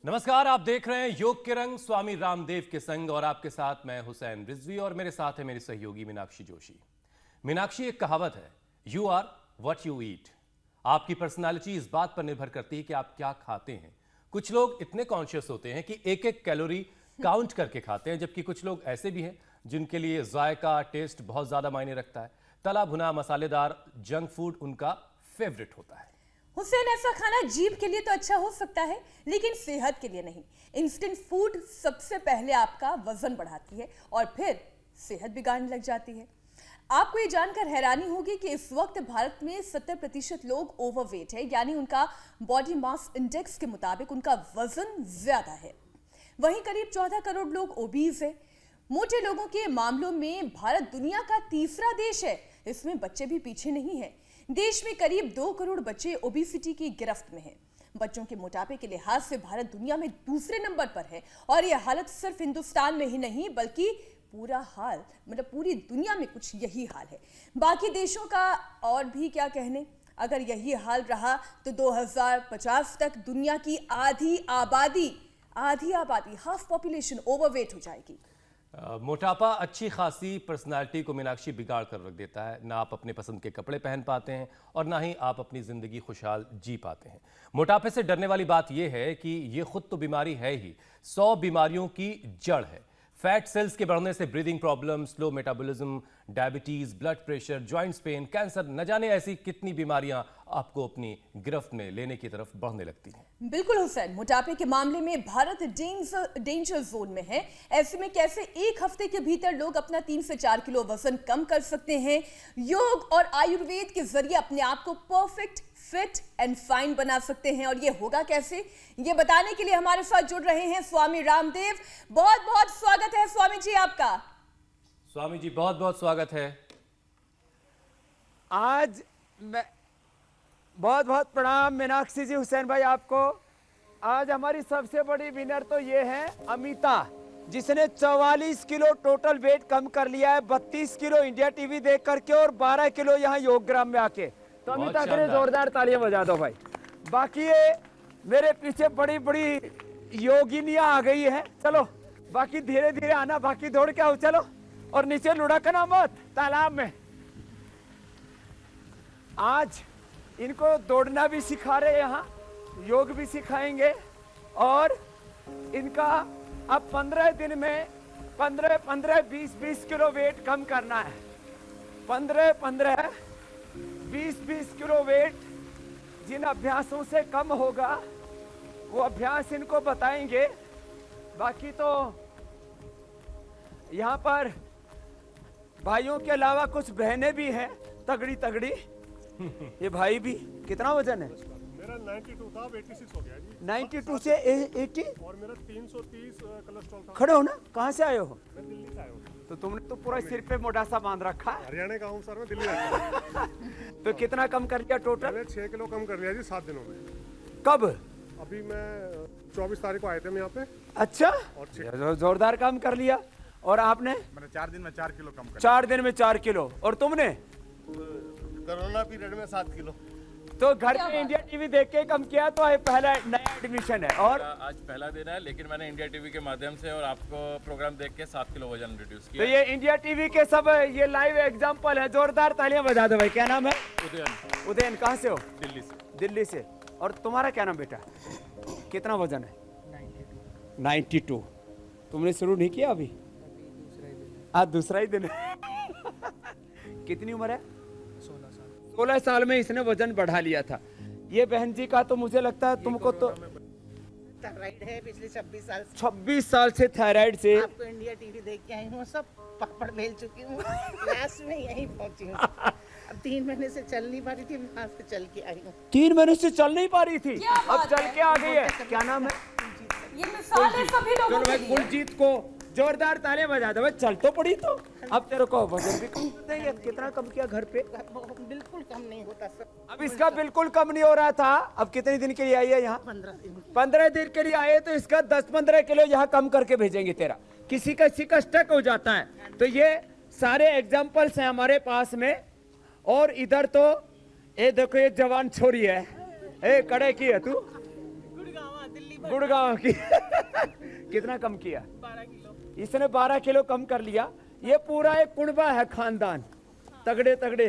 नमस्कार, आप देख रहे हैं योग के रंग स्वामी रामदेव के संग और आपके साथ मैं हुसैन रिजवी और मेरे साथ है मेरी सहयोगी मीनाक्षी जोशी। मीनाक्षी, एक कहावत है, you are what you eat. आपकी पर्सनालिटी इस बात पर निर्भर करती है कि आप क्या खाते हैं। कुछ लोग इतने कॉन्शियस होते हैं कि एक एक कैलोरी काउंट करके खाते हैं, जबकि कुछ लोग ऐसे भी हैं जिनके लिए जायका, टेस्ट बहुत ज्यादा मायने रखता है। तला भुना मसालेदार जंक फूड उनका फेवरेट होता है। हुसैन, ऐसा खाना जीभ के लिए तो अच्छा हो सकता है, लेकिन सेहत के लिए नहीं। इंस्टेंट फूड सबसे पहले आपका वजन बढ़ाती है और फिर सेहत बिगाड़ने लग जाती है। आपको ये जानकर हैरानी होगी कि इस वक्त भारत में 70% लोग ओवरवेट है, यानी उनका बॉडी मास इंडेक्स के मुताबिक उनका वजन ज्यादा है। वहीं करीब 14 करोड़ लोग ओबीज है। मोटे लोगों के मामलों में भारत दुनिया का तीसरा देश है। इसमें बच्चे भी पीछे नहीं है। देश में करीब 2 करोड़ बच्चे ओबेसिटी की गिरफ्त में हैं। बच्चों के मोटापे के लिहाज से भारत दुनिया में दूसरे नंबर पर है और यह हालत सिर्फ हिंदुस्तान में ही नहीं बल्कि पूरा हाल मतलब पूरी दुनिया में कुछ यही हाल है। बाकी देशों का और भी क्या कहने। अगर यही हाल रहा तो 2050 तक दुनिया की आधी आबादी हाफ पॉपुलेशन ओवरवेट हो जाएगी। मोटापा अच्छी खासी पर्सनालिटी को मीनाक्षी बिगाड़ कर रख देता है। ना आप अपने पसंद के कपड़े पहन पाते हैं और ना ही आप अपनी ज़िंदगी खुशहाल जी पाते हैं। मोटापे से डरने वाली बात यह है कि ये खुद तो बीमारी है ही, 100 बीमारियों की जड़ है। फैट सेल्स के बढ़ने से breathing problem, slow metabolism, diabetes, blood pressure, joints pain, cancer, न जाने ऐसी कितनी बीमारियां आपको अपनी गिरफ्त में लेने की तरफ बढ़ने लगती हैं। बिल्कुल हुसैन, मोटापे के मामले में भारत डेंजर जोन में है। ऐसे में कैसे एक हफ्ते के भीतर लोग अपना 3 से 4 किलो वजन कम कर सकते हैं? योग और आयुर्वेद के जरिए अपने आप को परफेक्ट, फिट एंड फाइन बना सकते हैं। और ये होगा कैसे, ये बताने के लिए हमारे साथ जुड़ रहे हैं स्वामी रामदेव। बहुत बहुत स्वागत है स्वामी जी आपका। स्वामी जी, बहुत बहुत स्वागत है। आज मैं बहुत बहुत प्रणाम मीनाक्षी जी, हुसैन भाई आपको। आज हमारी सबसे बड़ी विनर तो ये है अमिता, जिसने 44 किलो टोटल वेट कम कर लिया है, 32 किलो इंडिया टीवी देख करके और 12 किलो यहाँ योगग्राम में आके। तो अमिता के लिए जोरदार तालियां बजा दो भाई। बाकी ये मेरे पीछे बड़ी बड़ी योगिनियां आ गई है। चलो बाकी धीरे धीरे आना, बाकी दौड़ के आओ। चलो और नीचे लुढ़कना मत तालाब में। आज इनको दौड़ना भी सिखा रहे, यहाँ योग भी सिखाएंगे और इनका अब 15 दिन में 15 20 किलो वेट कम करना है। 15 20 किलो वेट जिन अभ्यासों से कम होगा वो अभ्यास इनको बताएंगे। बाकी तो यहाँ पर भाइयों के अलावा कुछ बहनें भी हैं तगड़ी तगड़ी। ये भाई भी, कितना वजन है? मेरा 92 था, अब 86 हो गया जी। 92 से 80 और मेरा 330 कोलेस्ट्रॉल था। खड़े हो ना, कहाँ से आए हो? मैं दिल्ली से आया हूँ। तो तुमने तो पूरा सिर पे मोटा सा बांध रखा है। हरियाणा का हूँ सर, मैं दिल्ली रहता हूँ। तो कितना कम कर लिया टोटल? मैंने 6 किलो कम कर लिया जी 7 दिनों में। कब? अभी मैं 24 तारीख को आए थे हम यहाँ पे। अच्छा, और जोरदार काम कर लिया। और आपने? मैंने 4 दिन में 4 किलो कम कर 4 दिन में 4 किलो। और तुमने? कोरोना पीरियड में 7 किलो। तो घर पे इंडिया टीवी देख के कम किया, तो ये पहला नया एडमिशन है। और आज पहला दिन है, लेकिन मैंने इंडिया टीवी के माध्यम से और आपको प्रोग्राम देख के 7 किलो वजन रिड्यूस किया। तो ये इंडिया टीवी के सब ये लाइव एग्जांपल है। जोरदार तालियां बजा दो भाई। क्या नाम है? उदयन। उदयन, कहाँ से हो? दिल्ली से। दिल्ली से। और तुम्हारा क्या नाम बेटा? कितना वजन है? 92। तुमने शुरू नहीं किया अभी? आज दूसरा ही दिन है। कितनी उम्र है? 16 साल में इसने वजन बढ़ा लिया था। ये बहन जी का तो मुझे लगता है तुमको तो थायराइड है पिछले 26 साल से। 26 साल से थायराइड से। आपको इंडिया टीवी देख के आई हूँ, सब पापड़ बेल चुकी हूँ। लास्ट में यहीं पहुँची हूँ। अब 3 महीने से चल नहीं पा रही थी, वहाँ से चल के आई हूँ। 3 महीने से चल नहीं पा रही थी, अब चल के आ गई है। क्या नाम है? ये मिसाल है सभी लोगों के लिए। कुलजीत को जोरदार तालियां बजा दो। चल तो पड़ी तो अब तेरे को वजन भी कम नहीं है। कितना कम किया घर पे? बिल्कुल कम नहीं होता सर। अब इसका बिल्कुल कम नहीं हो रहा था। अब कितने दिन के लिए आई है यहाँ? 15 दिन। 15 दिन के लिए आए, तो इसका 10-15 किलो यहाँ कम करके भेजेंगे तेरा। किसी का स्टक हो जाता है। तो ये सारे एग्जाम्पल्स हैं हमारे पास में। और इधर तो ये देखो, ये जवान छोरी है, ए कड़े की है तू? गुड़गांव दिल्ली गुड़गांव की कितना कम किया? 12 किलो। इसने 12 किलो कम कर लिया। ये पूरा एक कुनबा है, खानदान, तगड़े तगड़े।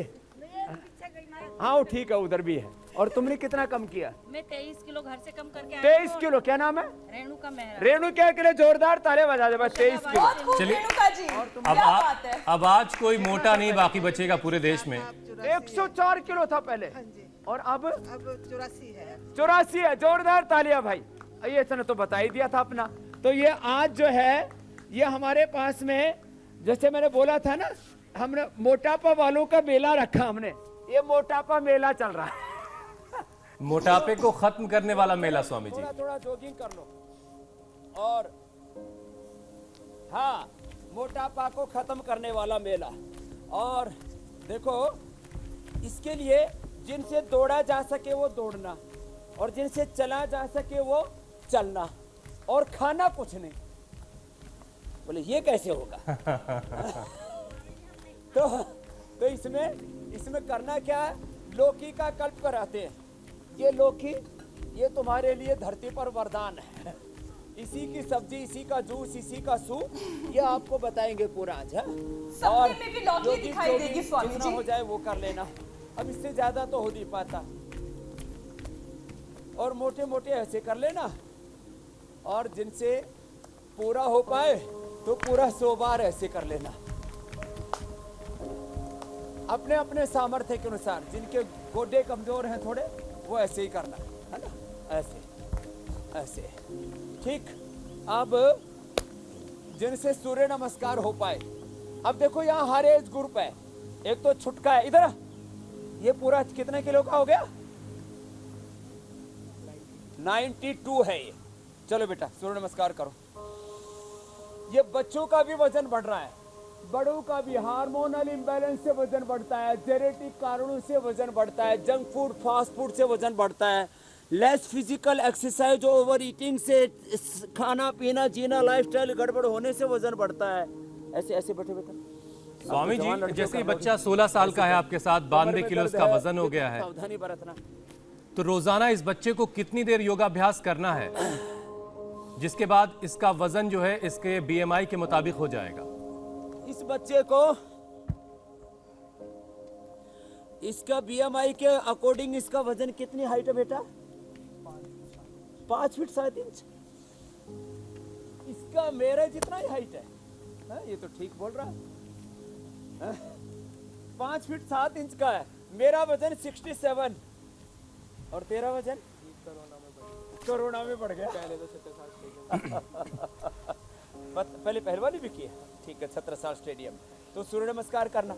हाँ वो ठीक है, उधर भी है। और तुमने कितना कम किया? मैं 23 किलो घर से कम करके आई 23 किलो। क्या नाम है? रेणु का मेहरा। रेणु क्या के लिए जोरदार ताले बजा दे बस। 23 किलो। बहुत खूब चलिए। रेणुका जी, क्या बात है। अब आज कोई मोटा नहीं बाकी बचेगा पूरे देश में। 104 किलो था पहले और अब 84 है। 84 है। जोरदार तालियां भाई। ये इसने तो बता ही दिया था अपना। तो ये आज जो है ये हमारे पास में, जैसे मैंने बोला था ना, हमने मोटापा वालों का मेला रखा हमने। ये मोटापा मेला चल रहा है। मोटापे को खत्म करने वाला मेला स्वामी जी। थोड़ा थोड़ा जॉगिंग कर लो। और हाँ, मोटापा को खत्म करने वाला मेला। और देखो, इसके लिए जिनसे दौड़ा जा सके वो दौड़ना, और जिनसे चला जा सके वो चलना, और खाना कुछ नहीं। बोले ये कैसे होगा? तो इसमें करना क्या है? लौकी का कल्प कराते हैं। ये लौकी, ये तुम्हारे लिए धरती पर वरदान है। इसी की सब्जी, इसी का जूस, इसी का सूप, ये आपको बताएंगे पूरा आज। सपने में भी लौकी दिखाई देगी स्वामी जितना जी। हो जाए वो कर लेना। अब इससे ज्यादा तो हो नहीं पाता। और मोटे मोटे ऐसे कर लेना, और जिनसे पूरा हो पाए तो पूरा 100 बार ऐसे कर लेना, अपने अपने सामर्थ्य के अनुसार। जिनके गोडे कमजोर हैं थोड़े, वो ऐसे ही करना है ना, ऐसे ऐसे। ठीक। अब जिनसे सूर्य नमस्कार हो पाए, अब देखो यहाँ हर एज ग्रुप है। एक तो छुटका है, इधर ये पूरा कितने किलो का हो गया? 92 है ये। चलो बेटा सूर्य नमस्कार करो। ये बच्चों का भी वजन बढ़ रहा है, बड़ों का भी। हार्मोनल इम्बैलेंस से वजन बढ़ता है, जेनेटिक कारणों से वजन बढ़ता है, जंक फूड फास्ट फूड से वजन बढ़ता है, less physical exercise, over eating से, खाना पीना जीना लाइफस्टाइल गड़बड़ होने से वजन बढ़ता है। ऐसे ऐसे बैठे बेटा। स्वामी जी, जैसे ही बच्चा 16 साल का है आपके साथ, 92 किलो उसका वजन हो गया है, सावधानी बरतना। तो रोजाना इस बच्चे को कितनी देर योगाभ्यास करना है, जिसके बाद इसका वजन जो है इसके BMI के मुताबिक हो जाएगा? इस बच्चे को इसका BMI के अकॉर्डिंग इसका वजन कितनी हाइट है बेटा? 5 फीट 7 इंच। इसका मेरे जितना ही हाइट है। ये तो ठीक बोल रहा है। 5 फीट 7 इंच का है। मेरा वजन 67। और तेरा वजन? कोरोना में बढ़ गया। पहले तो 17 पहले पहलवानी भी की है। ठीक है, 17 साल स्टेडियम। तो सूर्य नमस्कार करना,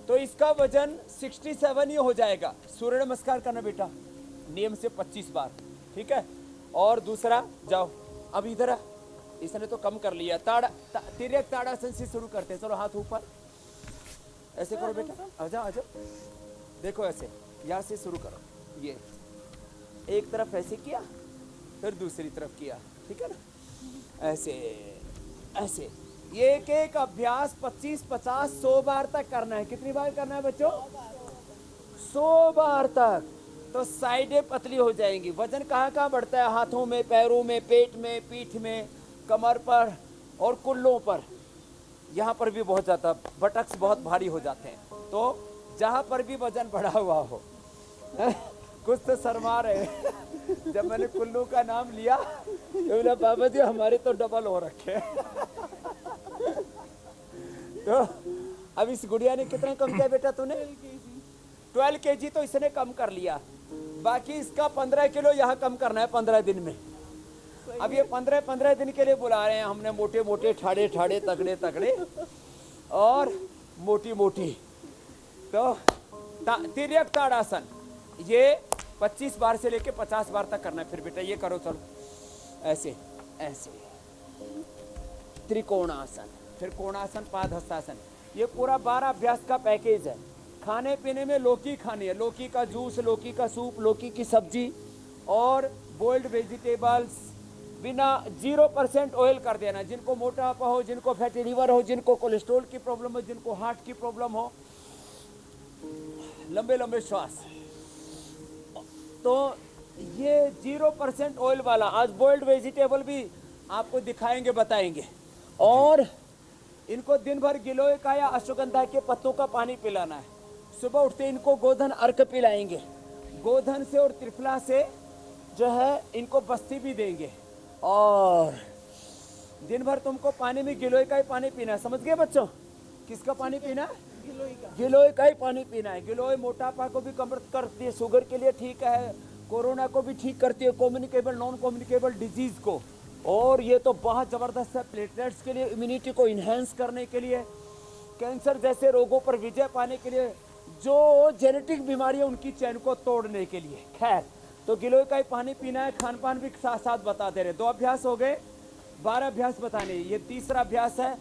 तो इसका वजन 67 ही हो जाएगा। सूर्य नमस्कार करना बेटा नियम से 25 बार। ठीक है। और दूसरा, जाओ अब इधर आ। इसने तो कम कर लिया। तिर्यक ताड़ासन से शुरू करते हैं। चलो हाथ ऊपर ऐसे करो बेटा। आ जाओ आ जाओ। देखो ऐसे, यहाँ से शुरू करो। ये एक तरफ ऐसे किया, फिर दूसरी तरफ किया। ठीक है ना, ऐसे ऐसे। ये एक एक अभ्यास 25, 50, 100 बार तक करना है। कितनी बार करना है बच्चों? 100 बार तक। तो साइडें पतली हो जाएंगी। वजन कहाँ कहाँ बढ़ता है? हाथों में, पैरों में, पेट में, पीठ में, कमर पर और कुल्लों पर। यहाँ पर भी बहुत ज़्यादा, बटक्स बहुत भारी हो जाते हैं। तो जहाँ पर भी वजन बढ़ा हुआ हो कुछ तो शर्मा रहे। जब मैंने कुल्लू का नाम लिया तो बोला बाबा जी हमारे तो डबल हो रखे। तो अब इस गुड़िया ने कितना कम किया बेटा तूने? 12 kg तो इसने कम कर लिया। बाकी इसका 15 किलो यहाँ कम करना है 15 दिन में। अब ये 15 दिन के लिए बुला रहे हैं हमने। मोटे मोटे, ठाड़े ठाड़े, तगड़े तगड़े और मोटी मोटी। तो तिर्यक ताड़ासन ये 25 बार से लेके 50 बार तक करना है। फिर बेटा ये करो, चलो ऐसे ऐसे। त्रिकोणासन, फिर कोणासन, पादहस्तासन। ये पूरा 12 अभ्यास का पैकेज है। खाने पीने में लौकी खानी है, लौकी का जूस, लौकी का सूप, लौकी की सब्जी और बॉइल्ड वेजिटेबल्स। बिना 0% ऑयल कर देना। जिनको मोटापा हो, जिनको फैटी लीवर हो, जिनको कोलेस्ट्रॉल की प्रॉब्लम हो, जिनको हार्ट की प्रॉब्लम हो, लंबे लंबे श्वास। तो ये 0% ऑयल वाला, आज बॉइल्ड वेजिटेबल भी आपको दिखाएंगे, बताएंगे। और इनको दिन भर गिलोय का या अश्वगंधा के पत्तों का पानी पिलाना है। सुबह उठते इनको गोधन अर्क पिलाएंगे। गोधन से और त्रिफला से जो है इनको बस्ती भी देंगे। और दिन भर तुमको पानी में गिलोय का ही पानी पीना है, समझ गए बच्चों? किसका पानी पीना है? गिलोय का ही पानी पीना है। गिलोय मोटापा को भी कम करती है, शुगर के लिए ठीक है, कोरोना को भी ठीक करती है, कम्युनिकेबल नॉन कम्युनिकेबल डिजीज को। और ये तो बहुत ज़बरदस्त है प्लेटलेट्स के लिए, इम्यूनिटी को इन्हेंस करने के लिए, कैंसर जैसे रोगों पर विजय पाने के लिए, जो जेनेटिक बीमारी है उनकी चैन को तोड़ने के लिए। खैर, तो गिलोय का ही पानी पीना है। खान पान भी साथ साथ बता दे रहे। 2 अभ्यास हो गए, 12 अभ्यास बताने। ये तीसरा अभ्यास है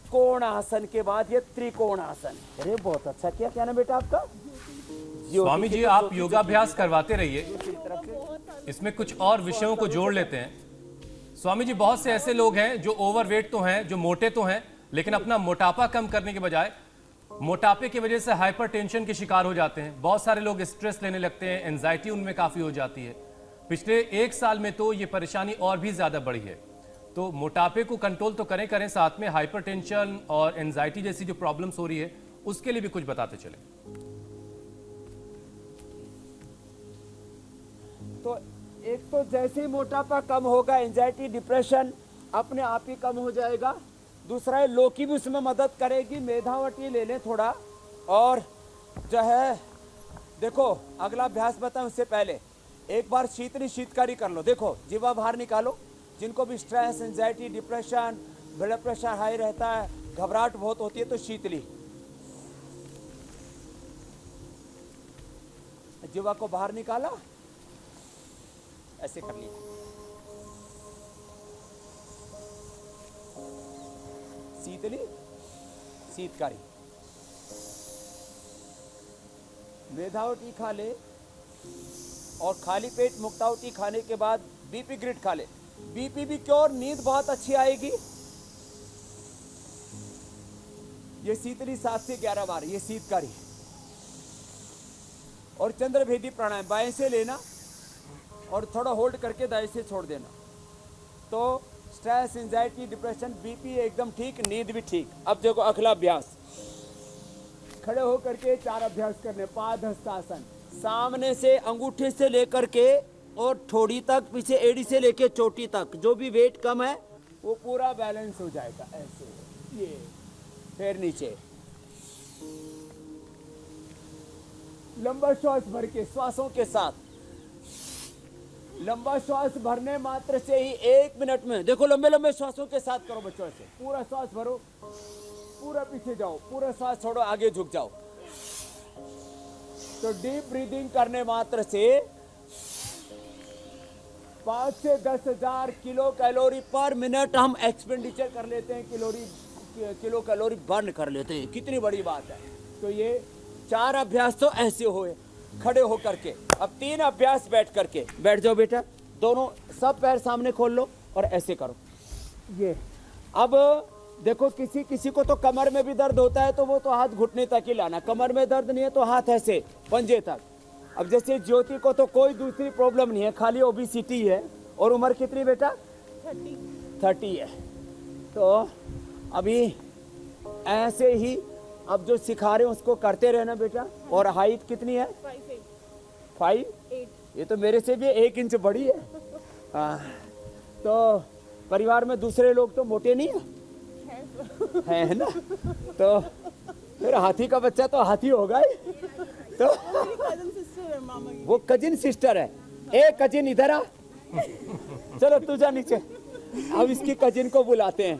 कोण आसन के बाद ये त्रिकोण आसन। अरे बहुत अच्छा किया। क्या नाम बेटा आपका? स्वामी जी, आप योगाभ्यास करवाते रहिए, इसमें कुछ और विषयों को जोड़ लेते हैं। स्वामी जी, बहुत से ऐसे लोग हैं जो ओवरवेट तो हैं, जो मोटे तो हैं, लेकिन अपना मोटापा कम करने के बजाय मोटापे की वजह से हाइपरटेंशन के शिकार हो जाते हैं। बहुत सारे लोग स्ट्रेस लेने लगते हैं, एंजाइटी उनमें काफ़ी हो जाती है। पिछले 1 साल में तो ये परेशानी और भी ज़्यादा बढ़ी है। तो मोटापे को कंट्रोल तो करें, साथ में हाइपरटेंशन और एंजाइटी जैसी जो प्रॉब्लम्स हो रही है उसके लिए भी कुछ बताते चले। तो एक तो जैसे ही मोटापा कम होगा, एंजाइटी डिप्रेशन अपने आप ही कम हो जाएगा। दूसरा है लौकी भी उसमें मदद करेगी। मेधावटी ले लें थोड़ा। और जो है देखो, अगला अभ्यास बताऊं उससे पहले एक बार शीतकारी कर लो। देखो, जीवा बाहर निकालो। जिनको भी stress, anxiety, depression, blood pressure high रहता है, घबराहट बहुत होती है, तो शीतली जीवा को बाहर निकाला, ऐसे कर लिया। शीतली, शीतकारी, मेधावटी खा ले और खाली पेट मुक्तावटी खाने के बाद बीपी ग्रिड खा ले। बीपी भी क्योर, नींद बहुत अच्छी आएगी। ये शीतली 7 से 11 बार, ये शीतकारी। और चंद्रभेदी प्राणायाम बाएं से लेना और थोड़ा होल्ड करके दाएं से छोड़ देना। तो स्ट्रेस, एंजाइटी, डिप्रेशन, बीपी एकदम ठीक, नींद भी ठीक। अब देखो अगला अभ्यास, खड़े होकर के 4 अभ्यास करने। पादहस्तासन, सामने से अंगूठे से लेकर के और ठोड़ी तक, पीछे एड़ी से लेके चोटी तक, जो भी वेट कम है वो पूरा बैलेंस हो जाएगा। ऐसे ये, फिर नीचे लंबा श्वास भर के, श्वासों के साथ लंबा श्वास भरने मात्र से ही 1 मिनट में, देखो लंबे लंबे श्वासों के साथ करो बच्चों से। पूरा श्वास भरो, पूरा पीछे जाओ, पूरा श्वास छोड़ो, आगे झुक जाओ। तो डीप ब्रीदिंग करने मात्र से 5 से 10 हजार किलो कैलोरी पर मिनट हम एक्सपेंडिचर कर लेते हैं, किलो कैलोरी बर्न कर लेते हैं। कितनी बड़ी बात है। तो ये 4 अभ्यास तो ऐसे हुए खड़े होकर के। अब 3 अभ्यास बैठ करके। बैठ जाओ बेटा, दोनों सब पैर सामने खोल लो और ऐसे करो। ये अब देखो, किसी को तो कमर में भी दर्द होता है तो वो तो हाथ घुटने तक ही लाना। कमर में दर्द नहीं है तो हाथ ऐसे पंजे तक। अब जैसे ज्योति को तो कोई दूसरी प्रॉब्लम नहीं है, खाली ओबेसिटी है। और उम्र कितनी बेटा? 30 है। तो अभी ऐसे ही अब जो सिखा रहे हैं उसको करते रहना बेटा। और हाइट कितनी है? 5? ये तो मेरे से भी 1 इंच बड़ी है। तो परिवार में दूसरे लोग तो मोटे नहीं है ना? तो फिर हाथी का बच्चा तो हाथी होगा ही। तो वो कजिन सिस्टर है। ए कजिन इधर आ, चलो तू जा नीचे। अब इसकी कजिन को बुलाते हैं।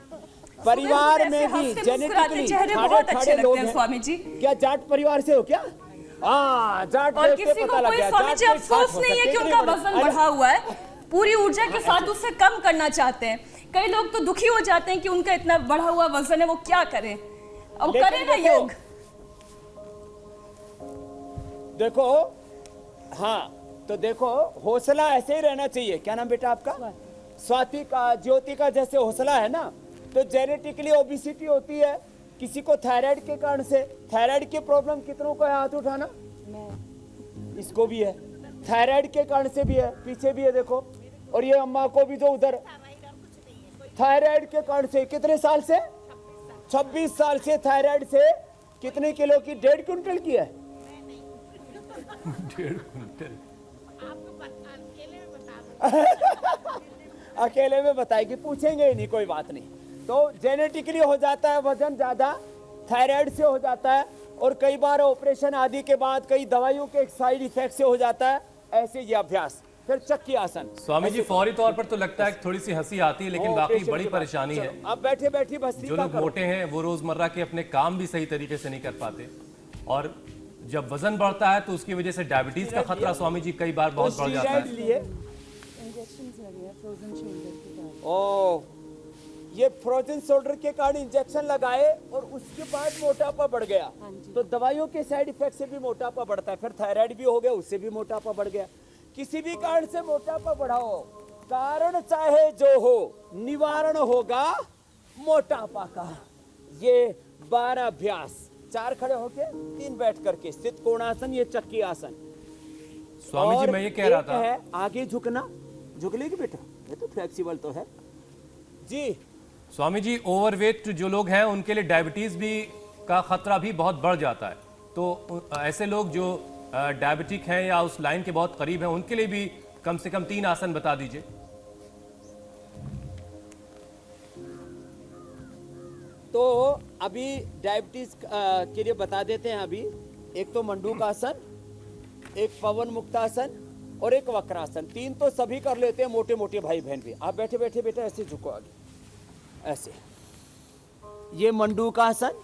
परिवार में भी जेनेटिकली ठाड़े लोग हैं। स्वामी जी, क्या जाट परिवार से हो क्या? जाट और किसी को कोई स्वामी जी अफसोस नहीं है कि उनका वजन बढ़ा हुआ है, पूरी ऊर्जा के साथ उसे कम करना चाहते हैं। कई लोग तो दुखी हो जाते हैं कि उनका इतना बढ़ा हुआ वजन है, वो क्या करें? अब करें ना योग। देखो, हाँ तो देखो, हौसला ऐसे ही रहना चाहिए। क्या नाम बेटा आपका? स्वाति का, ज्योति का जैसे हौसला है ना। तो जेनेटिकली ओबेसिटी होती है किसी को थायराइड के कारण से। थायराइड की प्रॉब्लम कितनों को है? हाथ उठाना। इसको भी है। थायराइड के कारण से भी है, पीछे भी है देखो। और ये अम्मा को भी जो उधर थायराइड के कारण से, कितने साल से? 26 साल से थायराइड से कितने किलो की? 1.5 क्विंटल की है। 1.5 क्विंटल। अकेले में बताएगी, पूछेंगे ही नहीं, कोई बात नहीं। तो जेनेटिकली हो जाता है वजन ज्यादा, थायराइड से हो जाता है, और कई बार ऑपरेशन आदि के बाद कई दवाइयों के साइड इफेक्ट से हो जाता है। ऐसे ये अभ्यास। फिर चक्की आसन। स्वामी जी, फौरी तौर पर तो लगता है कि थोड़ी सी हंसी आती है, लेकिन वाकई बड़ी परेशानी है। अब बैठे बैठे बस जो लोग मोटे हैं वो रोजमर्रा के अपने काम भी सही तरीके से नहीं कर पाते, और जब वजन बढ़ता है तो उसकी वजह से डायबिटीज का खतरा स्वामी जी कई बार बहुत बढ़ जाता है। ओ, ये फ्रोजन शोल्डर के कारण इंजेक्शन लगाए और उसके बाद मोटापा बढ़ गया। तो दवाइयों के साइड इफेक्ट से भी मोटापा बढ़ता है। फिर थायराइड भी हो गया, उससे भी मोटापा बढ़ गया। किसी भी कारण से मोटापा बढ़ाओ, कारण चाहे जो हो, निवारण होगा मोटापा का। ये 12 अभ्यास, 4 खड़े होके 3 बैठ करके, स्थित कोणासन, ये चक्की आसन। स्वामी जी, मैं ये कह रहा था, है आगे झुकना, झुक लेगी बेटा, ये तो फ्लेक्सिबल तो है जी। स्वामी जी, ओवरवेट जो लोग हैं उनके लिए डायबिटीज भी का खतरा भी बहुत बढ़ जाता है। तो ऐसे लोग जो डायबिटिक हैं या उस लाइन के बहुत करीब हैं, उनके लिए भी कम से कम 3 आसन बता दीजिए। तो अभी डायबिटीज के लिए बता देते हैं। अभी एक तो मंडूक आसन, एक पवन मुक्तासन और एक वक्रासन। 3 तो सभी कर लेते हैं, मोटे मोटे भाई बहन भी। आप बैठे बैठे बेटा ऐसे झुको आगे, ऐसे। ये मंडूकासन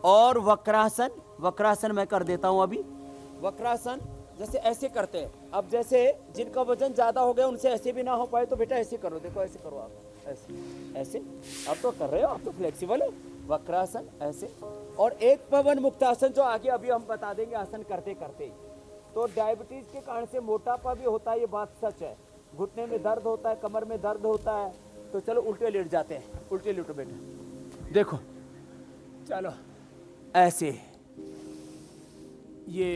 और वक्रासन। वक्रासन मैं कर देता हूं अभी। वक्रासन जैसे ऐसे करते हैं। अब जैसे जिनका वजन ज्यादा हो गया उनसे ऐसे भी ना हो पाए तो बेटा ऐसे करो, देखो ऐसे करो आप, ऐसे ऐसे। अब तो कर रहे हो, आप तो फ्लेक्सिबल हो। वक्रासन ऐसे, और एक पवन मुक्तासन जो आगे अभी हम बता देंगे आसन करते करते ही। तो डायबिटीज के कारण से मोटापा भी होता है, ये बात सच है। घुटने में दर्द होता है, कमर में दर्द होता है। तो चलो उल्टे लेट जाते हैं, उल्टे लेटो बेटा, देखो चलो ऐसे। ये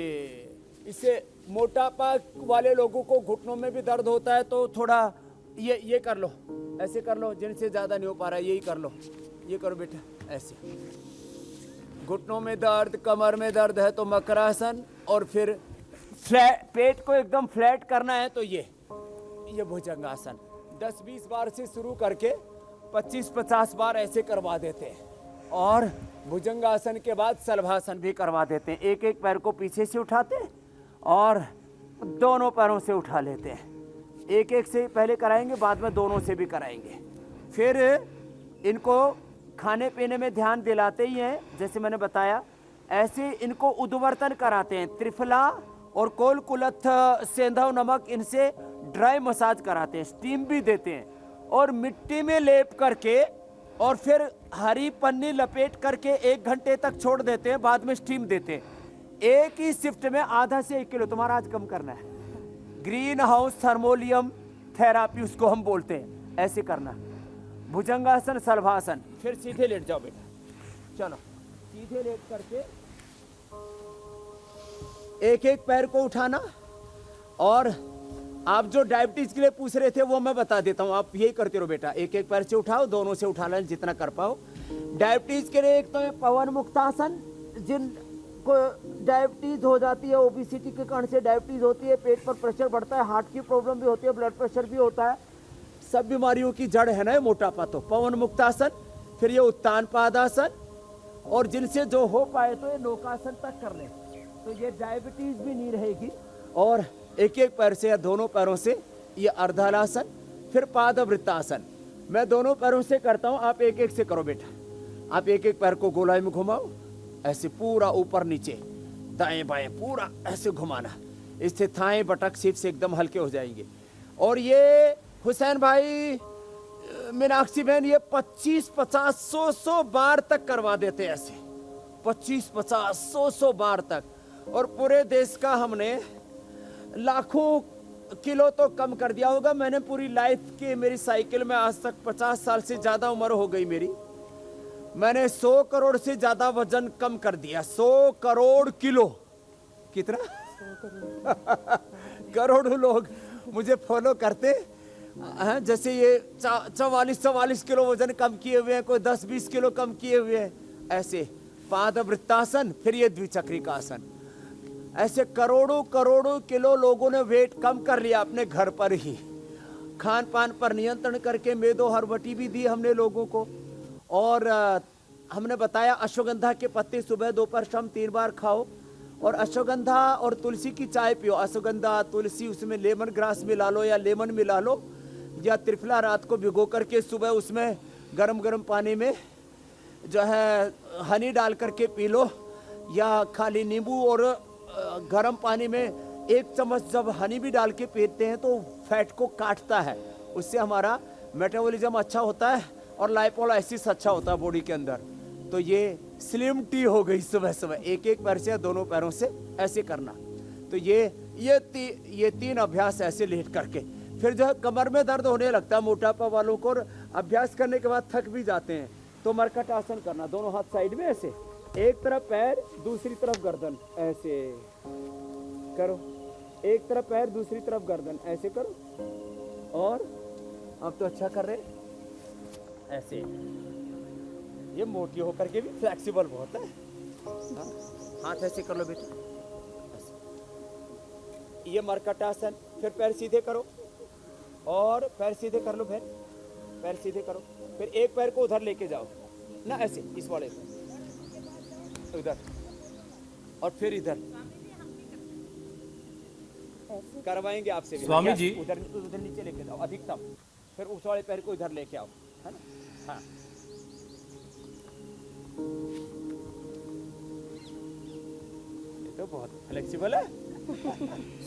इससे मोटापा वाले लोगों को घुटनों में भी दर्द होता है, तो थोड़ा ये कर लो, ऐसे कर लो। जिनसे ज्यादा नहीं हो पा रहा है यही कर लो, ये करो बेटा ऐसे। घुटनों में दर्द, कमर में दर्द है तो मकरासन, और फिर फ्लैट, पेट को एकदम फ्लैट करना है तो ये भुजंगासन। 10-20 बार से शुरू करके 25-50 बार ऐसे करवा देते हैं। और भुजंगासन के बाद शलभासन भी करवा देते हैं। एक एक पैर को पीछे से उठाते हैं और दोनों पैरों से उठा लेते हैं। एक एक से पहले कराएंगे, बाद में दोनों से भी कराएंगे। फिर इनको खाने पीने में ध्यान दिलाते ही हैं, जैसे मैंने बताया। ऐसे इनको उद्वर्तन कराते हैं। त्रिफला और कोल कुलथ, सेंधव नमक, इनसे ड्राई मसाज कराते हैं, स्टीम भी देते हैं। और मिट्टी में लेप करके और फिर हरी पन्नी लपेट करके 1 घंटे तक छोड़ देते हैं, बाद में स्टीम देते हैं। एक ही शिफ्ट में आधा से 1 किलो तुम्हारा आज कम करना है। ग्रीन हाउस थर्मोलियम थेरापी उसको हम बोलते हैं। ऐसे करना, भुजंगासन, शलभासन। फिर सीधे लेट जाओ बेटा, चलो सीधे लेट करके एक एक पैर को उठाना। और आप जो डायबिटीज के लिए पूछ रहे थे वो मैं बता देता हूँ, आप यही करते रहो बेटा। एक एक पैर से उठाओ, दोनों से उठा लेना जितना कर पाओ। डायबिटीज के लिए एक तो पवन मुक्तासन, जिनको डायबिटीज हो जाती है, ओबेसिटी के कारण से डायबिटीज होती है, पेट पर प्रेशर बढ़ता है, हार्ट की प्रॉब्लम भी होती है, ब्लड प्रेशर भी होता है, सब बीमारियों की जड़ है ना ये मोटापा। तो पवन मुक्तासन, फिर ये उत्तान पादासन, और जिनसे जो हो पाए तो ये नौकासन तक कर ले, तो ये डायबिटीज भी नहीं रहेगी। और एक एक पैर से या दोनों पैरों से ये अर्धालासन, फिर पादवृत्तासन। मैं दोनों पैरों से करता हूं, आप एक एक से करो बेटा। आप एक एक पैर को गोलाई में घुमाओ, ऐसे पूरा ऊपर नीचे, दाएं बाएं पूरा ऐसे घुमाना। इससे थाएं, बटक, सीट से एकदम हल्के हो जाएंगे। और ये हुसैन भाई, मीनाक्षी बहन, ये 25-50, 100 बार तक करवा देते हैं ऐसे। 25-50, 100 बार तक। और पूरे देश का हमने लाखों किलो तो कम कर दिया होगा। मैंने पूरी लाइफ की, मेरी साइकिल में आज तक 50 साल से ज्यादा उम्र हो गई मेरी, मैंने 100 करोड़ से ज्यादा वजन कम कर दिया। 100 करोड़ किलो। कितना? करोड़ों लोग मुझे फॉलो करते हैं। जैसे ये 44 किलो वजन कम किए हुए हैं, कोई 10-20 किलो कम किए हुए हैं, ऐसे पादवृत्तासन, फिर ये द्विचक्री का आसन। ऐसे करोड़ों करोड़ों किलो लोगों ने वेट कम कर लिया अपने घर पर ही। खान पान पर नियंत्रण करके मेदो हरवटी भी दी हमने लोगों को। और हमने बताया अश्वगंधा के पत्ते सुबह दोपहर शाम 3 बार खाओ, और अश्वगंधा और तुलसी की चाय पियो। अश्वगंधा तुलसी, उसमें लेमन ग्रास मिला लो या लेमन मिला लो, या त्रिफला रात को भिगो करके सुबह उसमें गरम गरम पानी में जो है हनी डाल करके पी लो, या खाली नींबू और गरम पानी में 1 चम्मच जब हनी भी डाल के पीते हैं तो फैट को काटता है, उससे हमारा मेटाबॉलिज्म अच्छा होता है और लाइपोलाइसिस अच्छा होता है बॉडी के अंदर। तो ये स्लिम टी हो गई सुबह सुबह, एक पैर से या दोनों पैरों से ऐसे करना। तो ये 3 अभ्यास ऐसे लेट करके, फिर जो है कमर में दर्द होने लगता है मोटापा वालों को, और अभ्यास करने के बाद थक भी जाते हैं, तो मरकट आसन करना। दोनों हाथ साइड में ऐसे, एक तरफ पैर दूसरी तरफ गर्दन, ऐसे करो। एक तरफ पैर दूसरी तरफ गर्दन, ऐसे करो। और अब तो अच्छा कर रहे, ऐसे। ये मोटी होकर के भी फ्लेक्सिबल बहुत है। हाथ ऐसे कर लो बेटा, ऐसे। ये मरकट आसन। फिर पैर सीधे करो और पैर सीधे कर लो, फिर पैर सीधे करो। फिर एक पैर को उधर लेके जाओ ना, ऐसे इस वाले पे उधर, और फिर इधर करवाएंगे आपसे भी। स्वामी जी। उधर नीचे लेके जाओ अधिकतम, फिर उस वाले पैर को इधर लेके आओ, है ना। हाँ, ये तो बहुत फ्लेक्सिबल है।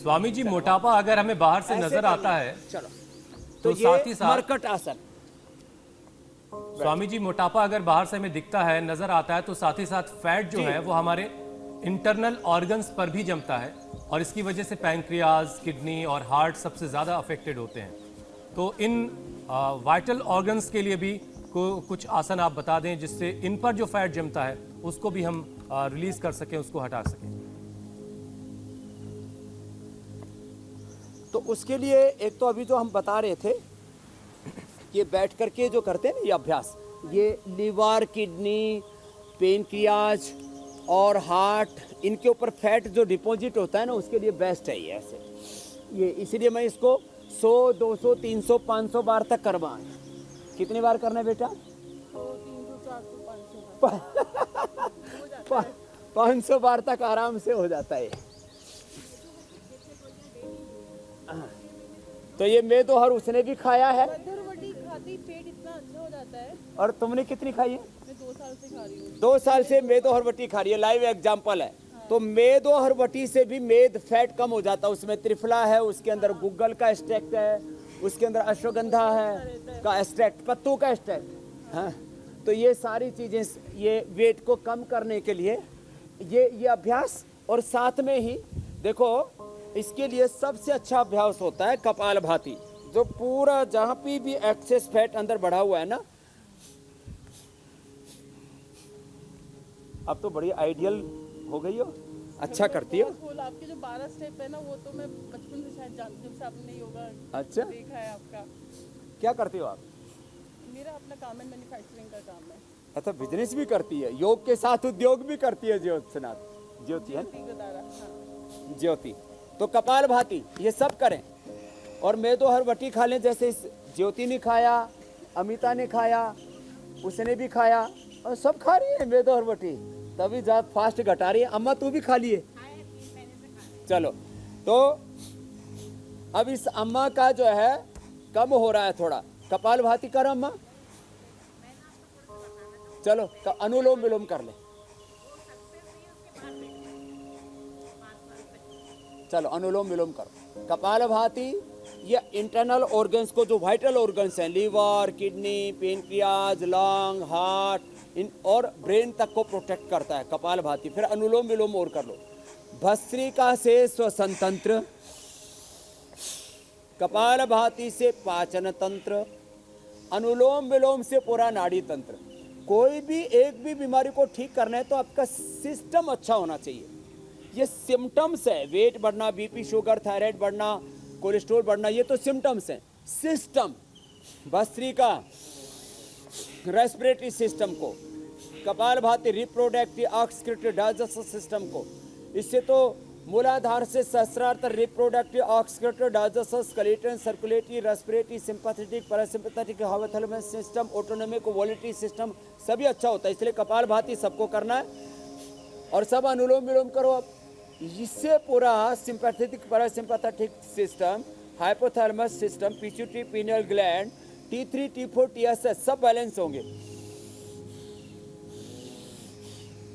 स्वामी जी, मोटापा अगर हमें बाहर से ऐसे नजर करना आता है, चलो, तो साथ ही साथ मरकट आसन। स्वामी जी, मोटापा अगर बाहर से हमें दिखता है, नजर आता है, तो साथ ही साथ फैट जो है वो हमारे इंटरनल ऑर्गन्स पर भी जमता है, और इसकी वजह से पैंक्रियाज, किडनी और हार्ट सबसे ज़्यादा अफेक्टेड होते हैं। तो इन वाइटल ऑर्गन्स के लिए भी कुछ आसन आप बता दें, जिससे इन पर जो फैट जमता है उसको भी हम रिलीज कर सकें, उसको हटा सकें। तो उसके लिए एक तो अभी जो हम बता रहे थे, ये बैठ करके जो करते हैं ना ये अभ्यास, ये लीवर, किडनी, पेनक्रियाज और हार्ट, इनके ऊपर फैट जो डिपॉजिट होता है ना, उसके लिए बेस्ट है ये ऐसे। ये इसलिए मैं इसको 100, 200, 300, 500 बार तक करवाएं। कितनी बार करना है बेटा? 500 बार तक आराम से हो जाता है। तो ये मेदो हर उसने भी खाया है, खाती पेट इतना अच्छा हो जाता है। और तुमने कितनी खाई है? मैं 2 साल से खा रही हूँ। 2 साल से मेदो हरवटी खा रही है, लाइव एग्जाम्पल है। तो मेदो हरवटी से भी मेद फैट कम हो जाता है। उसमें त्रिफला है, उसके अंदर गुग्गल का एक्सट्रैक्ट है, उसके अंदर अश्वगंधा है का एक्सट्रैक्ट, पत्तों का एक्सट्रैक्ट। हाँ, तो ये सारी चीजें ये वेट को कम करने के लिए ये अभ्यास। और साथ में ही देखो, इसके लिए सबसे अच्छा अभ्यास होता है कपालभाति, जो पूरा जहां पे भी एक्सेस फैट अंदर बढ़ा हुआ है ना। अब तो बड़ी आइडियल हो गई हो, अच्छा करती हो। आपके जो 12 स्टेप है ना, वो तो मैं बचपन से शायद जानती हूँ, आपने योगा अच्छा देखा है आपका। क्या करती हो आप? मेरा अपना काम है, मैन्युफैक्चरिंग का काम है। अच्छा, बिजनेस भी करती है, योग के साथ उद्योग भी करती है। ज्योति है ना? ज्योति। तो कपालभाति ये सब करें, और मेदो हरवटी खा लें। जैसे इस ज्योति ने खाया, अमिता ने खाया, उसने भी खाया, और सब खा रही है मेदो हरवटी, तभी ज्यादा फास्ट घटा रही है। अम्मा तू भी खा लिए? चलो, तो अब इस अम्मा का जो है कम हो रहा है थोड़ा, कपालभाति कर अम्मा। चलो, अनुलोम विलोम कर ले। चलो, अनुलोम विलोम करो। कपालभाति ये इंटरनल ऑर्गन्स को, जो वाइटल ऑर्गन्स हैं, liver, kidney, pancreas, lung, heart, इन और ब्रेन तक को प्रोटेक्ट करता है कपालभाति। फिर अनुलोम विलोम और कर लो। भस्त्रिका से श्वसन तंत्र, कपालभाति से पाचन तंत्र, अनुलोम विलोम से पूरा नाड़ी तंत्र। कोई भी एक भी बीमारी को ठीक करना है तो आपका सिस्टम अच्छा होना चाहिए। ये सिम्टम्स है। वेट बढ़ना, बीपी, शुगर, थायराइड बढ़ना, कोलेस्ट्रॉल बढ़ना, ये तो सिम्टम्स हैं। सिस्टम, भस्त्रिका, रेस्पिरेटरी सिस्टम को, kapalbhati, reproductive, excretory, digestive system को, इससे तो मूलाधार से Sahasrara, reproductive, excretory, digestive, skeleton, circulatory, respiratory, sympathetic, parasympathetic, hypothalamus system, autonomic, voluntary system सभी अच्छा होता है। इसलिए कपालभाति सबको करना है और सब अनुलोम विलोम करो। अब इससे पूरा sympathetic, parasympathetic system, hypothalamus system, pituitary, pineal gland, T3, T4, TSH सब बैलेंस होंगे।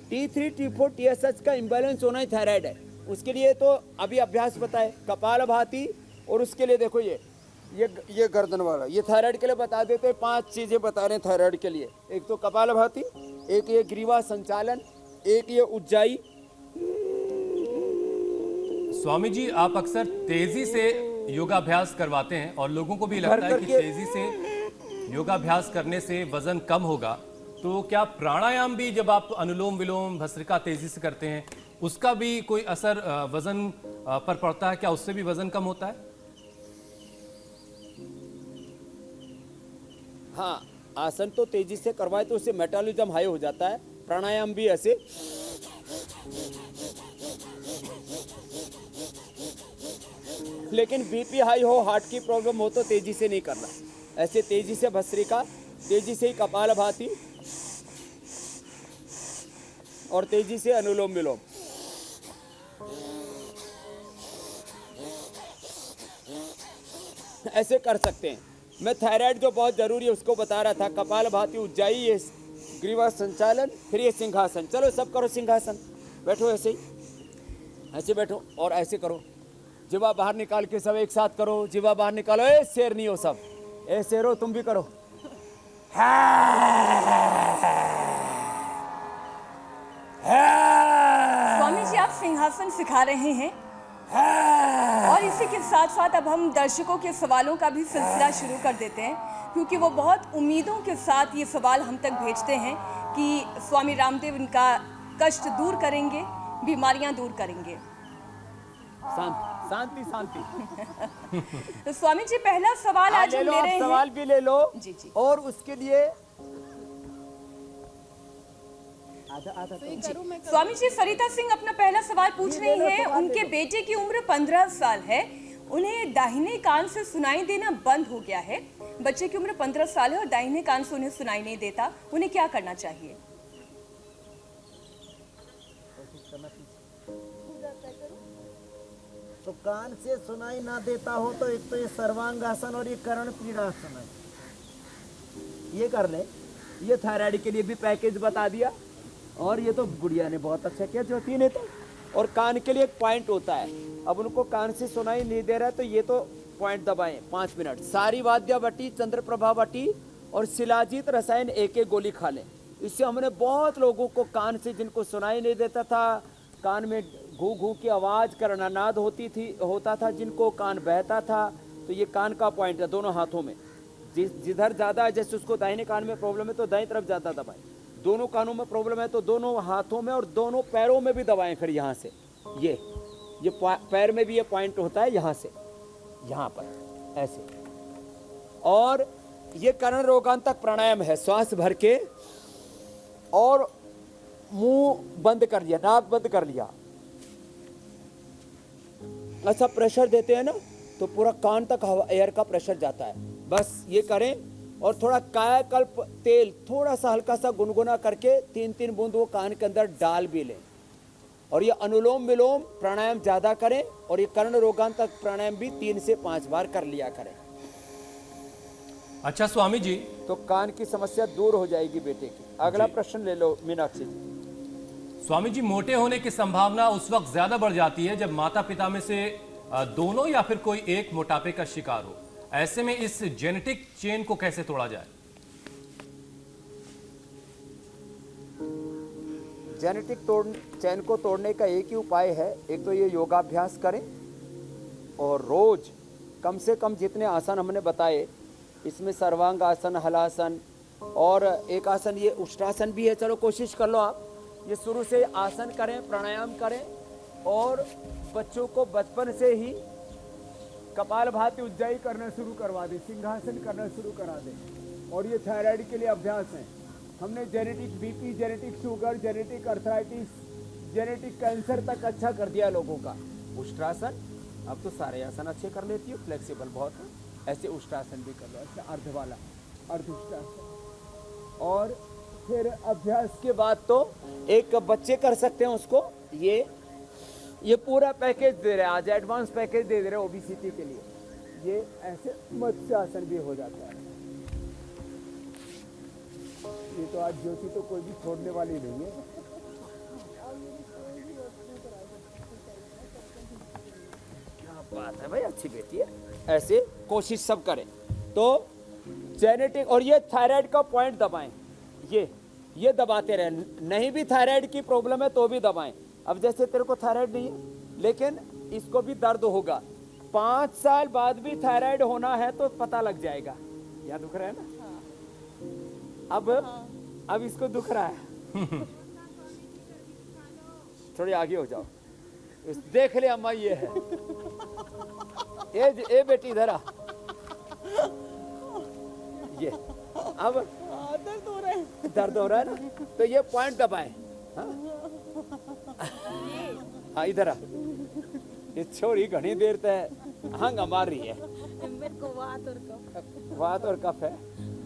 T3, T4, TSH का इम्बैलेंस होना ही थायराइड है। उसके लिए तो अभी अभ्यास बताए, कपालभाति, और उसके लिए देखो ये गर्दन वाला, ये थायराइड के लिए बता देते हैं। 5 चीजें बता रहे हैं थायराइड के लिए। एक तो कपालभाति, एक ये ग्रीवा संचालन, एक ये उज्जाई। स्वामी जी, आप अक्सर तेजी से योगाभ्यास करवाते हैं और लोगों को भी लगता है कि तेजी से योगाभ्यास करने से वजन कम होगा, तो क्या प्राणायाम भी जब आप अनुलोम विलोम, भस्त्रिका तेजी से करते हैं, उसका भी कोई असर वजन पर पड़ता है? क्या उससे भी वजन कम होता है? हाँ, आसन तो तेजी से करवाए तो उससे मेटाबॉलिज्म हाई हो जाता है। प्राणायाम भी ऐसे, लेकिन बीपी हाई हो, हार्ट की प्रॉब्लम हो तो तेजी से नहीं करना। ऐसे तेजी से भस्त्रिका, तेजी से ही कपालभाति और तेजी से अनुलोम विलोम। ऐसे कर सकते हैं। मैं थायराइड जो बहुत जरूरी है उसको बता रहा था। कपालभाति, उज्जाई, ये ग्रीवा संचालन, फिर ये सिंहासन। चलो सब करो सिंहासन, बैठो ऐसे ही, ऐसे बैठो और ऐसे करो। जिवा बाहर निकाल के सब एक साथ करो। जिवा बाहर निकालो, ए शेर नहीं हो सब, ए शेरो तुम भी करो। स्वामी जी, आप सिंहासन सिखा रहे हैं और इसी के साथ साथ अब हम दर्शकों के सवालों का भी सिलसिला शुरू कर देते हैं, क्योंकि वो बहुत उम्मीदों के साथ ये सवाल हम तक भेजते हैं कि स्वामी रामदेव इनका कष्ट दूर करेंगे, बीमारियां दूर करेंगे। शांति शांति। तो स्वामी जी, पहला सवाल आज हम ले रहे हैं। सवाल भी ले लो जी जी। और उसके लिए स्वामी जी, सरिता सिंह अपना पहला सवाल पूछ रही हैं। उनके बेटे की उम्र 15 साल है, उन्हें दाहिने कान से सुनाई देना बंद हो गया है। बच्चे की उम्र 15 साल है और दाहिने कान से उन्हें सुनाई नहीं देता, उन्हें क्या करना चाहिए? तो कान से सुनाई ना देता हो तो एक तो ये सर्वांगासन और ये कर्ण पीड़ासन है, ये कर ले। ये थायराइड के लिए भी पैकेज बता दिया और ये तो गुड़िया ने बहुत अच्छा किया, ज्योति ने तो। और कान के लिए एक पॉइंट होता है। अब उनको कान से सुनाई नहीं दे रहा है तो ये तो पॉइंट दबाएं 5 मिनट। सारी वाद्या वटी, चंद्रप्रभा वटी और शिलाजीत रसायन एक गोली खा लें। इससे हमने बहुत लोगों को कान से, जिनको सुनाई नहीं देता था, कान में घू घू की आवाज कर्णनाद होता था, जिनको कान बहता था, तो ये कान का पॉइंट है दोनों हाथों में। जिधर ज्यादा है, जैसे उसको दाहिने कान में प्रॉब्लम है तो दाईं तरफ ज्यादा दबाएं। दोनों कानों में प्रॉब्लम है तो दोनों हाथों में और दोनों पैरों में भी दबाएं। फिर यहाँ से ये पैर में भी ये पॉइंट होता है, यहाँ से यहाँ पर ऐसे। और ये कर्ण रोगांतक प्राणायाम है। श्वास भर के और मुंह बंद कर लिया, नाक बंद कर लिया, ऐसा प्रेशर देते हैं ना तो पूरा कान तक हवा, एयर का प्रेशर जाता है। बस ये करें और थोड़ा कायाकल्प तेल थोड़ा सा हल्का सा गुनगुना करके 3-3 बूंद वो कान के अंदर डाल भी लें। और ये अनुलोम विलोम प्राणायाम ज्यादा करें और ये कर्ण रोगांतक प्राणायाम भी 3 से 5 बार कर लिया करें। अच्छा स्वामी जी, तो कान की समस्या दूर हो जाएगी बेटे की। अगला प्रश्न ले लो मीनाक्षी जी। स्वामी जी, मोटे होने की संभावना उस वक्त ज्यादा बढ़ जाती है जब माता पिता में से दोनों या फिर कोई एक मोटापे का शिकार हो। ऐसे में इस जेनेटिक चेन को कैसे तोड़ा जाए? जेनेटिक चैन को तोड़ने का एक ही उपाय है। एक तो ये योगाभ्यास करें और रोज कम से कम जितने आसन हमने बताए, इसमें सर्वांग आसन, हलासन और एक आसन ये उष्टासन भी है। चलो कोशिश कर लो आप, ये शुरू से आसन करें, प्राणायाम करें और बच्चों को बचपन से ही कपालभाति उज्जाई करना शुरू करवा दें, सिंहासन करना शुरू करा दें। और ये थायराइड के लिए अभ्यास है। हमने genetic BP, genetic sugar, genetic arthritis, genetic cancer तक अच्छा कर दिया लोगों का। उष्ट्रासन, अब तो सारे आसन अच्छे कर लेती हो, फ्लेक्सिबल बहुत है। ऐसे उष्ट्रासन भी कर लो, ऐसे अर्ध वाला, अर्ध उष्ट्रासन। और फिर अभ्यास के बाद तो एक बच्चे कर सकते हैं उसको। ये पूरा पैकेज दे रहे हैं, आज एडवांस पैकेज दे रहे हैं ओबेसिटी के लिए। ये ऐसे मत्स्यासन भी हो जाता है। ये तो आज ज्योति तो कोई भी छोड़ने वाली नहीं है। क्या बात है भाई, अच्छी बेटी है। ऐसे कोशिश सब करें। तो जेनेटिक और ये थायराइड का पॉइंट दबाएं, ये दबाते रहे। नहीं भी थायराइड की प्रॉब्लम है तो भी दबाएं। अब जैसे तेरे को थायराइड नहीं है लेकिन इसको भी दर्द होगा, 5 साल बाद भी थायराइड होना है तो पता लग जाएगा। या दुख रहा है ना? अब इसको दुख रहा है। थोड़ी आगे हो जाओ, देख ले अम्मा ये है। ए बेटी इधर आ। ये अब दर्द हो रहा है ना, तो ये पॉइंट दबाएं। हाँ इधर आ। ये छोरी घनी देर तक हंगा मार रही है। मेरे को वात और कफ है।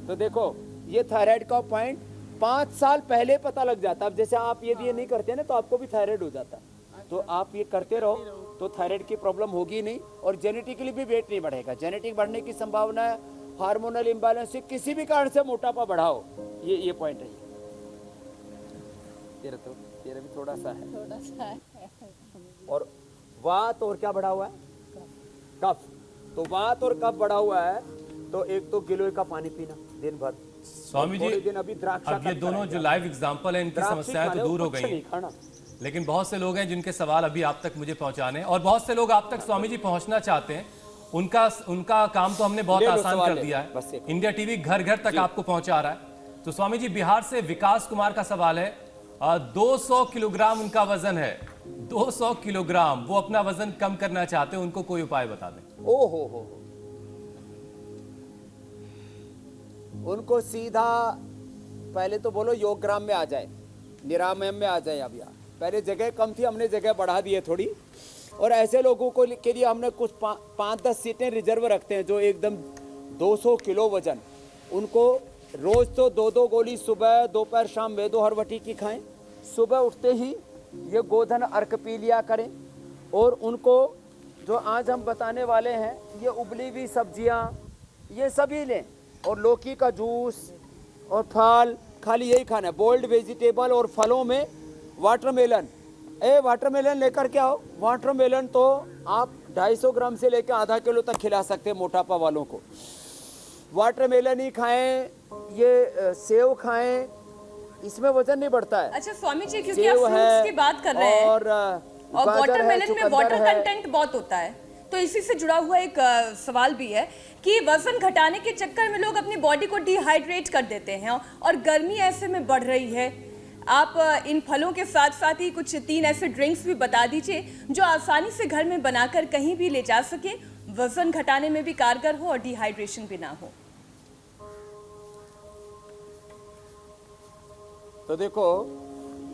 तो देखो ये थायराइड का पॉइंट 5 साल पहले पता लग जाता। अब जैसे आप यदि ये नहीं करते ना तो आपको भी थायराइड हो जाता। तो आप ये करते रहो तो थायराइड की प्रॉब्लम होगी नहीं और जेनेटिकली भी वेट नहीं बढ़ेगा। जेनेटिक बढ़ने की संभावना है। हार्मोनल इम्बैलेंस से किसी भी कारण से मोटापा बढ़ाओ, ये पॉइंट है। तेरा भी थोड़ा सा है। और वात और क्या बढ़ा हुआ है? कफ। तो वात और कफ बढ़ा हुआ है तो एक तो गिलोय का पानी पीना दिन भर। स्वामी जी, अभी द्राक्षा, अब ये दोनों जो लाइव एग्जांपल है इनकी समस्याएं तो दूर हो गई हैं, लेकिन बहुत से लोग हैं जिनके सवाल अभी आप तक मुझे पहुंचाने और बहुत से लोग आप तक स्वामी जी पहुंचना चाहते हैं। उनका काम तो हमने बहुत आसान कर दिया है। इंडिया टीवी घर घर तक आपको पहुंचा रहा है। तो स्वामी जी, बिहार से विकास कुमार का सवाल है। 200 किलोग्राम उनका वजन है, 200 किलोग्राम। वो अपना वजन कम करना चाहते हैं, उनको कोई उपाय बता दें। ओ हो। उनको सीधा पहले तो बोलो योगग्राम में आ जाए, निरामयम में आ जाए। अब यार पहले जगह कम थी, हमने जगह बढ़ा दी है थोड़ी। और ऐसे लोगों को के लिए हमने कुछ 5-10 सीटें रिजर्व रखते हैं जो एकदम 200 किलो वजन। उनको रोज तो 2-2 गोली सुबह, दोपहर, शाम वेदो हरवटी की खाएं। सुबह उठते ही ये गोधन अर्क पी लिया करें। और उनको जो आज हम बताने वाले हैं ये उबली हुई सब्जियां ये सभी लें। और लौकी का जूस और फल, खाली यही खाना है। बोल्ड वेजिटेबल और फलों में वाटरमेलन। वाटरमेलन लेकर के आओ। वाटरमेलन तो आप 250 ग्राम से लेकर आधा किलो तक खिला सकते हैं मोटापा वालों को। वाटरमेलन ही खाएं, ये सेव खाएं, इसमें वजन नहीं बढ़ता है। अच्छा स्वामी जी, क्योंकि आप फ्रूट्स की बात कर रहे हैं और वाटरमेलन में वाटर कंटेंट बहुत होता है, तो इसी से जुड़ा हुआ एक सवाल भी है कि वजन घटाने के चक्कर में लोग अपनी बॉडी को डिहाइड्रेट कर देते हैं और गर्मी ऐसे में बढ़ रही है। आप इन फलों के साथ साथ ही कुछ 3 ऐसे ड्रिंक्स भी बता दीजिए जो आसानी से घर में बनाकर कहीं भी ले जा सके, वजन घटाने में भी कारगर हो और डिहाइड्रेशन भी ना हो। तो देखो,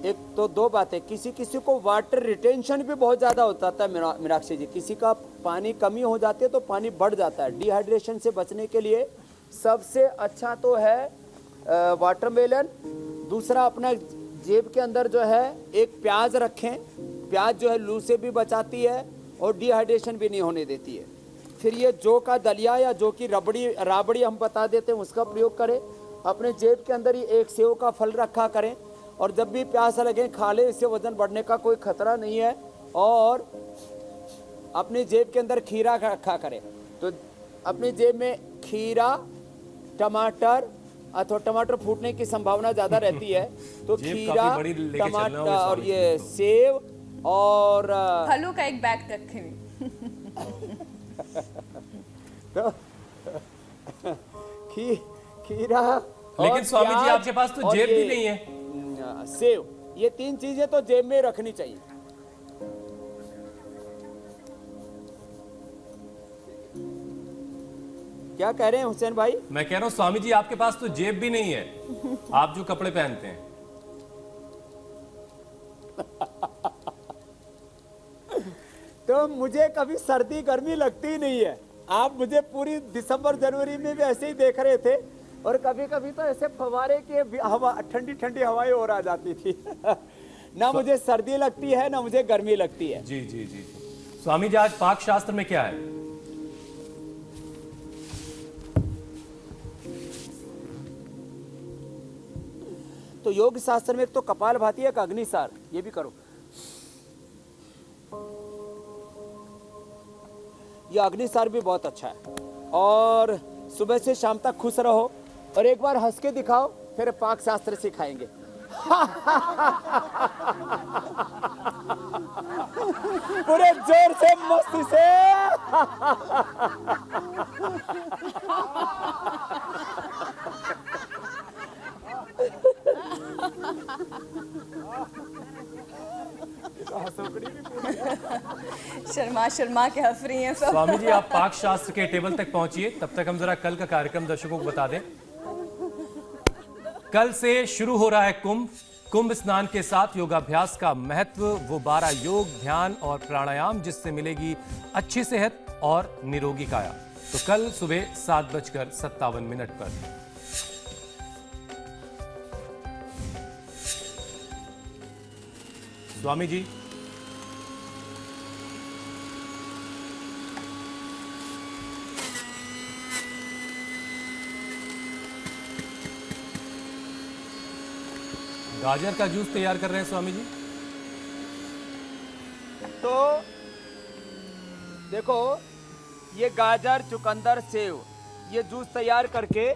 एक तो 2 बातें। किसी को वाटर रिटेंशन भी बहुत ज़्यादा होता है मीनाक्षी जी। किसी का पानी कमी हो जाती है तो पानी बढ़ जाता है। डिहाइड्रेशन से बचने के लिए सबसे अच्छा तो है वाटरमेलन। दूसरा, अपना जेब के अंदर जो है एक प्याज रखें। प्याज जो है लू से भी बचाती है और डिहाइड्रेशन भी नहीं होने देती है। फिर ये जौ का दलिया या जौ की राबड़ी हम बता देते हैं, उसका प्रयोग करें। अपने जेब के अंदर ही एक सेव का फल रखा करें और जब भी प्यास लगे खा ले। इससे वजन बढ़ने का कोई खतरा नहीं है। और अपनी जेब के अंदर खीरा रखा करें। तो अपनी जेब में खीरा, टमाटर अथवा टमाटर फूटने की संभावना ज्यादा रहती है तो खीरा, टमाटर और ये सेव और फलों का एक बैग रखे हुए। तो खीरा। लेकिन स्वामी जी, आपके पास तो जेब भी नहीं है। सेव, ये 3 चीजें तो जेब में रखनी चाहिए। क्या कह रहे हैं हुसैन भाई? मैं कह रहा हूँ स्वामी जी आपके पास तो जेब भी नहीं है, आप जो कपड़े पहनते हैं। तो मुझे कभी सर्दी गर्मी लगती ही नहीं है। आप मुझे पूरी दिसंबर जनवरी में भी ऐसे ही देख रहे थे, और कभी कभी तो ऐसे फवारे की हवा, ठंडी ठंडी हवाएं और आ जाती थी। ना मुझे सर्दी लगती है ना मुझे गर्मी लगती है। जी जी जी। स्वामी जी आज पाक शास्त्र में क्या है? तो योग शास्त्र में एक तो कपालभाति है, एक अग्निसार, ये भी करो। ये अग्निसार भी बहुत अच्छा है। और सुबह से शाम तक खुश रहो, और एक बार हंस के दिखाओ, फिर पाक शास्त्र सिखाएंगे। पूरे जोर से मस्ती से। शर्मा शर्मा के हंस रही हैं सब। स्वामी जी आप पाक शास्त्र के टेबल तक पहुंचिए, तब तक हम जरा कल का कार्यक्रम दर्शकों को बता दें। कल से शुरू हो रहा है कुंभ स्नान के साथ योगाभ्यास का महत्व, वो 12 योग, ध्यान और प्राणायाम जिससे मिलेगी अच्छी सेहत और निरोगी काया। तो कल सुबह 7:57 पर। स्वामी जी गाजर का जूस तैयार कर रहे हैं स्वामी जी। तो देखो, ये गाजर, चुकंदर, सेव, ये जूस तैयार करके,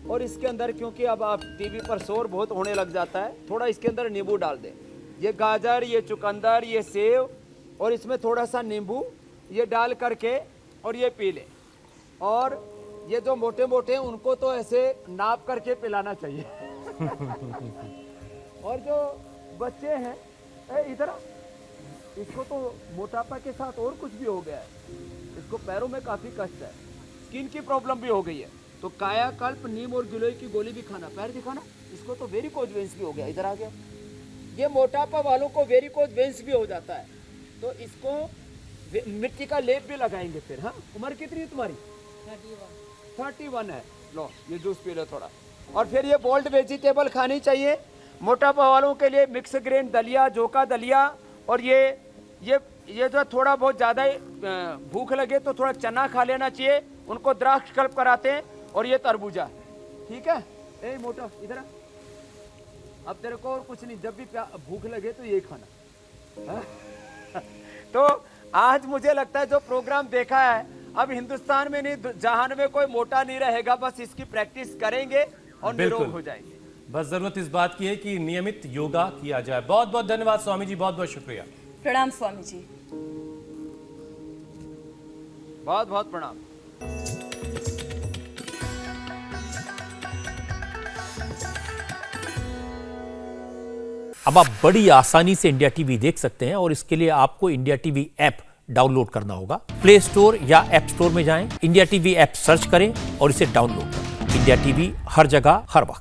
और इसके अंदर, क्योंकि अब आप टीवी पर शोर बहुत होने लग जाता है, थोड़ा इसके अंदर नींबू डाल दें। ये गाजर, ये चुकंदर, ये सेव, और इसमें थोड़ा सा नींबू ये डाल करके और ये पी लें। और ये जो मोटे मोटे हैं उनको तो ऐसे नाप करके पिलाना चाहिए। और जो बच्चे हैं, इधर इसको तो मोटापा के साथ और कुछ भी हो गया है, इसको पैरों में काफी कष्ट है, स्किन की प्रॉब्लम भी हो गई है, तो कायाकल्प, नीम और गिलोय की गोली भी खाना। पैर दिखाना, इसको तो वेरिकोज वेंस भी हो गया, इधर आ गया। ये मोटापा वालों को वेरिकोज वेंस भी हो जाता है, तो इसको मिट्टी का लेप भी लगाएंगे फिर। हाँ, उम्र कितनी है तुम्हारी? 31 है। लो ये जूस पी लो थोड़ा। और फिर ये बोल्ड वेजिटेबल खानी चाहिए मोटापा वालों के लिए, मिक्स ग्रेन दलिया, जोका दलिया, और ये जो थोड़ा बहुत ज़्यादा भूख लगे तो थोड़ा चना खा लेना चाहिए, उनको द्राक्ष कल्प कराते हैं। और ये तरबूजा, ठीक है? ए मोटा इधर आ। अब तेरे को और कुछ नहीं, जब भी भूख लगे तो यही खाना। तो आज मुझे लगता है जो प्रोग्राम देखा है, अब हिंदुस्तान में नहीं जहान में कोई मोटा नहीं रहेगा, बस इसकी प्रैक्टिस करेंगे और निरोग हो जाएंगे। बस जरूरत इस बात की है कि नियमित योगा किया जाए। बहुत बहुत धन्यवाद स्वामी जी, बहुत बहुत शुक्रिया। प्रणाम स्वामी जी। बहुत बहुत प्रणाम। अब आप बड़ी आसानी से इंडिया टीवी देख सकते हैं, और इसके लिए आपको इंडिया टीवी ऐप डाउनलोड करना होगा। प्ले स्टोर या ऐप स्टोर में जाएं, इंडिया टीवी ऐप सर्च करें और इसे डाउनलोड करें। इंडिया टीवी हर जगह हर वक्त।